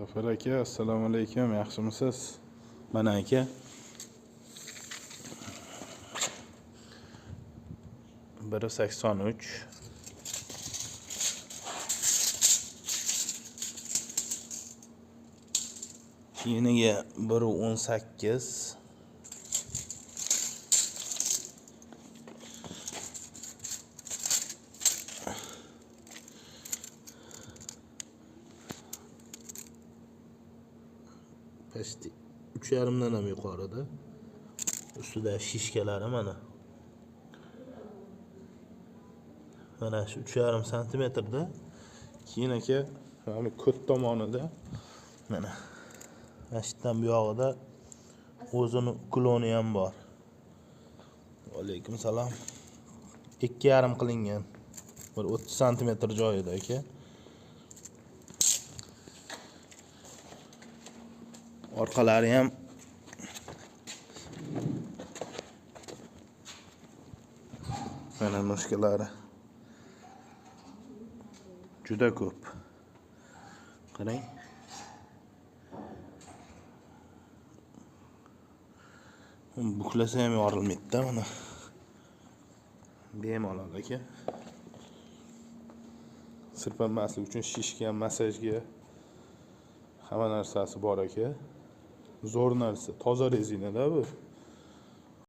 Zafar aka, assalomu alaykum, yaxshimisiz? Mana aka. Biri 83. Keyiniga 118. Pasti 3,5 dan ham yuqorida. Ustida shishkalari mana. Mana shu 3,5 santimetrda. Keyin aka, mana ko't tomonida mana mashitdan bu yog'ida o'zini kloni ham bor. Alaykum salom. 2,5 qilingan. Bir 30 santimetr joyida aka. Orqalari ham mana mushkalari juda ko'p. Qarang. Buklasa ham yorilmaydi-da mana. Bemalol aka. Sirpanmaslik uchun shishga, massajga hamma narsasi bor aka. Zo'r narsa, toza rezinada bu.